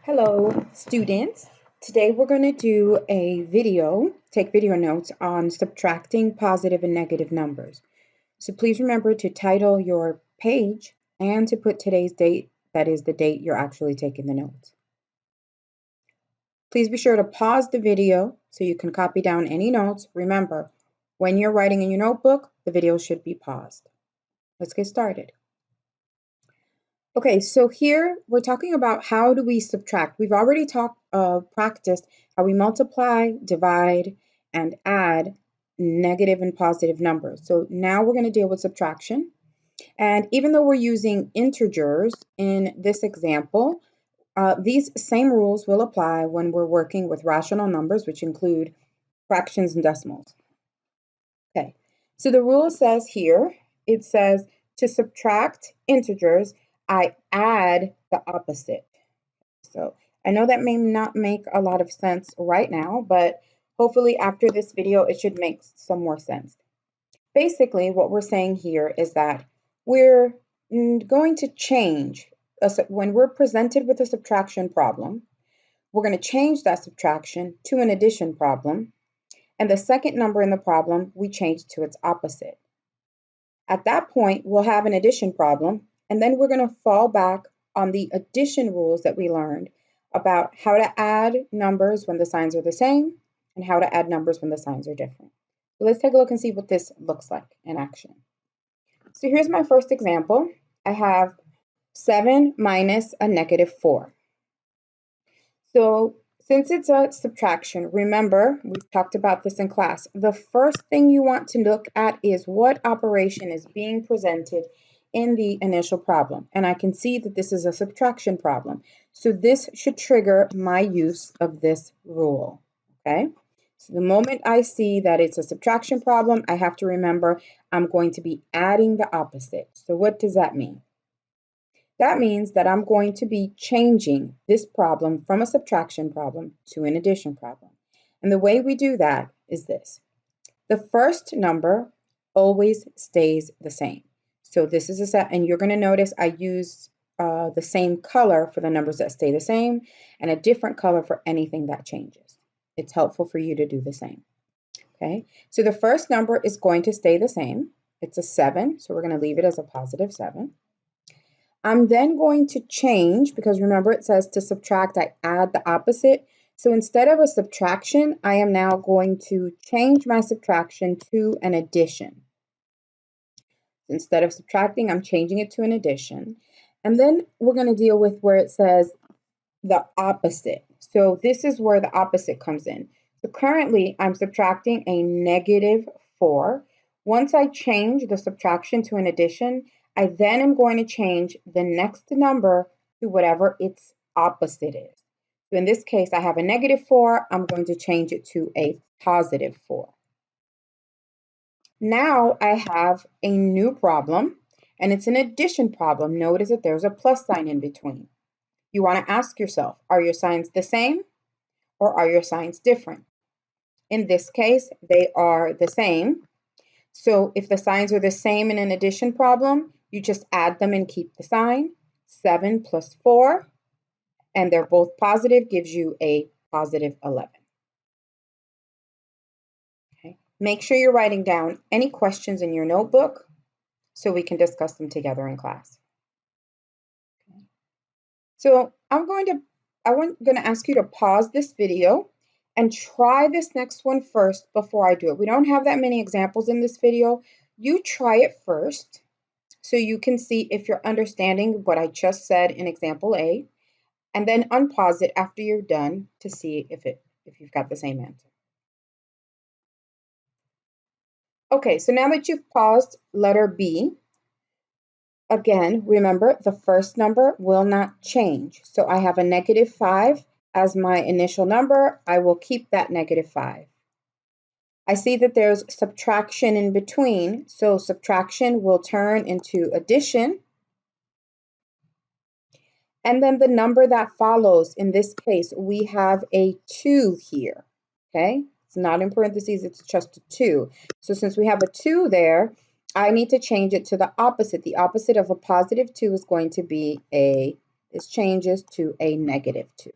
Hello, students. Today we're going to do a video, take video notes on subtracting positive and negative numbers. So please remember to title your page and to put today's date, that is the date you're actually taking the notes. Please be sure to pause the video so you can copy down any notes. Remember, when you're writing in your notebook, the video should be paused. Let's get started. Okay, so here we're talking about how do we subtract. We've already practiced how we multiply, divide, and add negative and positive numbers. So now we're going to deal with subtraction. And even though we're using integers in this example, these same rules will apply when we're working with rational numbers, which include fractions and decimals. Okay, so the rule says here, it says to subtract integers, I add the opposite. So I know that may not make a lot of sense right now, but hopefully after this video, it should make some more sense. Basically, what we're saying here is that we're going to change, when we're presented with a subtraction problem, we're going to change that subtraction to an addition problem. And the second number in the problem, we change to its opposite. At that point, we'll have an addition problem, and then we're going to fall back on the addition rules that we learned about how to add numbers when the signs are the same and how to add numbers when the signs are different. So let's take a look and see what this looks like in action. So here's my first example. I have 7 minus a negative 4. So since it's a subtraction, remember, we've talked about this in class. The first thing you want to look at is what operation is being presented in the initial problem. And I can see that this is a subtraction problem. So this should trigger my use of this rule, okay? So the moment I see that it's a subtraction problem, I have to remember I'm going to be adding the opposite. So what does that mean? That means that I'm going to be changing this problem from a subtraction problem to an addition problem. And the way we do that is this. The first number always stays the same. So this is a set, and you're going to notice I use the same color for the numbers that stay the same and a different color for anything that changes. It's helpful for you to do the same. Okay, so the first number is going to stay the same. It's a 7, so we're going to leave it as a positive 7. I'm then going to change, because remember it says to subtract, I add the opposite. So instead of a subtraction, I am now going to change my subtraction to an addition. Instead of subtracting, I'm changing it to an addition. And then we're going to deal with where it says the opposite. So this is where the opposite comes in. So currently, I'm subtracting a negative 4. Once I change the subtraction to an addition, I then am going to change the next number to whatever its opposite is. So in this case, I have a negative 4. I'm going to change it to a positive 4. Now I have a new problem, and it's an addition problem. Notice that there's a plus sign in between. You want to ask yourself, are your signs the same or are your signs different? In this case, they are the same. So if the signs are the same in an addition problem, you just add them and keep the sign. 7 plus 4, and they're both positive, gives you a positive 11. Okay. Make sure you're writing down any questions in your notebook so we can discuss them together in class. Okay. So I'm going to ask you to pause this video and try this next one first before I do it. We don't have that many examples in this video. You try it first so you can see if you're understanding what I just said in example A, and then unpause it after you're done to see if you've got the same answer. Okay, so now that you've paused letter B, again, remember the first number will not change. So I have a negative 5 as my initial number. I will keep that negative 5. I see that there's subtraction in between, so subtraction will turn into addition. And then the number that follows, in this case, we have a 2 here, okay? It's not in parentheses, it's just a 2. So since we have a 2 there, I need to change it to the opposite. The opposite of a positive 2 is going to be a This changes to a -2.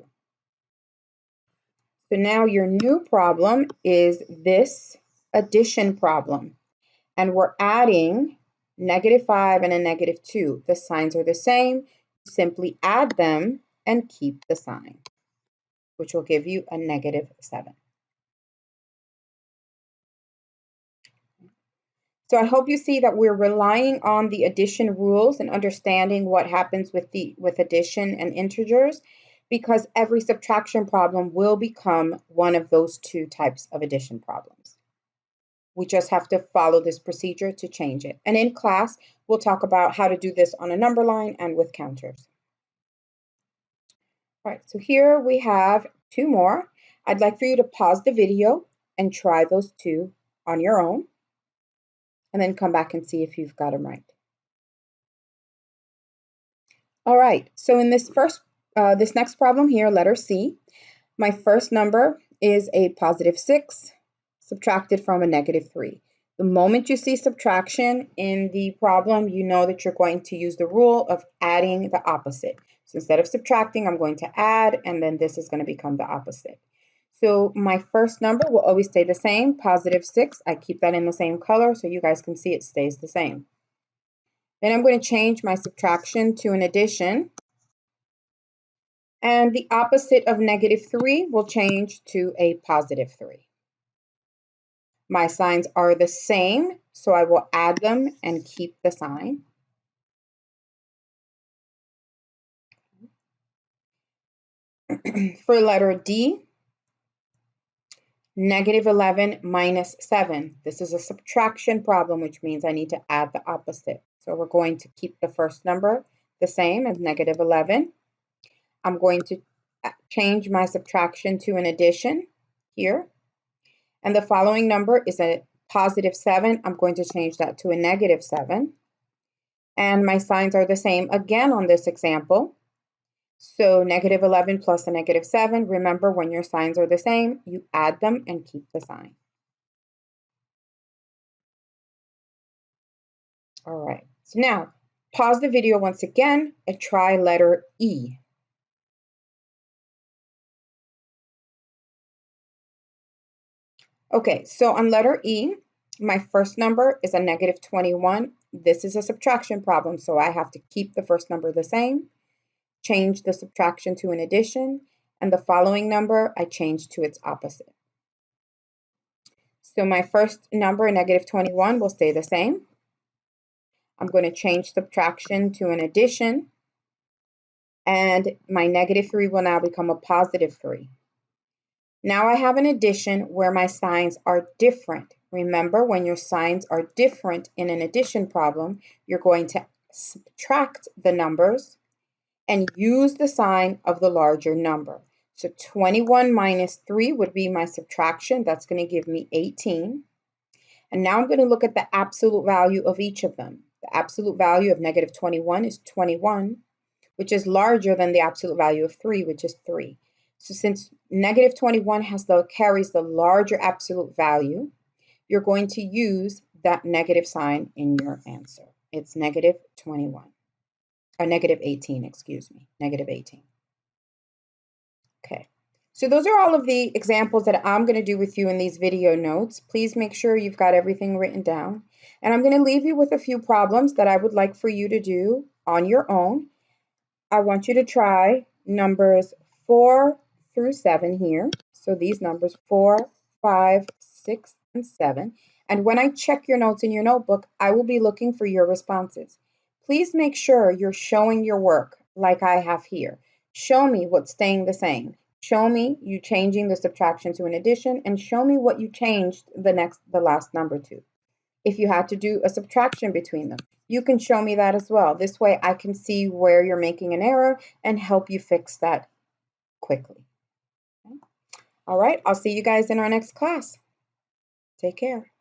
So now your new problem is this addition problem. And we're adding -5 and a -2. The signs are the same. Simply add them and keep the sign, which will give you a -7. So I hope you see that we're relying on the addition rules and understanding what happens with addition and integers, because every subtraction problem will become one of those two types of addition problems. We just have to follow this procedure to change it. And in class, we'll talk about how to do this on a number line and with counters. All right, so here we have two more. I'd like for you to pause the video and try those two on your own, and then come back and see if you've got them right. All right, so in this next problem here, letter C, my first number is a +6 subtracted from a -3. The moment you see subtraction in the problem, you know that you're going to use the rule of adding the opposite. So instead of subtracting, I'm going to add, and then this is going to become the opposite. So my first number will always stay the same, +6. I keep that in the same color so you guys can see it stays the same. Then I'm going to change my subtraction to an addition. And the opposite of -3 will change to a +3. My signs are the same, so I will add them and keep the sign. For letter D, -11 minus 7. This is a subtraction problem, which means I need to add the opposite. So we're going to keep the first number the same as -11. I'm going to change my subtraction to an addition here. And the following number is a +7. I'm going to change that to a -7. And my signs are the same again on this example. So -11 plus a -7, remember when your signs are the same, you add them and keep the sign. All right, so now pause the video once again and try letter E. Okay, so on letter E, my first number is a -21. This is a subtraction problem, so I have to keep the first number the same, change the subtraction to an addition, and the following number I change to its opposite. So my first number, -21, will stay the same. I'm going to change subtraction to an addition, and my -3 will now become a +3. Now I have an addition where my signs are different. Remember, when your signs are different in an addition problem, you're going to subtract the numbers and use the sign of the larger number. So 21 minus 3 would be my subtraction. That's going to give me 18. And now I'm going to look at the absolute value of each of them. The absolute value of -21 is 21, which is larger than the absolute value of 3, which is 3. So since -21 carries the larger absolute value, you're going to use that negative sign in your answer. It's -21, or -18, excuse me, -18. Okay, so those are all of the examples that I'm going to do with you in these video notes. Please make sure you've got everything written down. And I'm going to leave you with a few problems that I would like for you to do on your own. I want you to try numbers 4 through 7 here. So these numbers 4, 5, 6, and 7. And when I check your notes in your notebook, I will be looking for your responses. Please make sure you're showing your work like I have here. Show me what's staying the same. Show me you changing the subtraction to an addition, and show me what you changed the last number to. If you had to do a subtraction between them, you can show me that as well. This way I can see where you're making an error and help you fix that quickly. Okay. All right, I'll see you guys in our next class. Take care.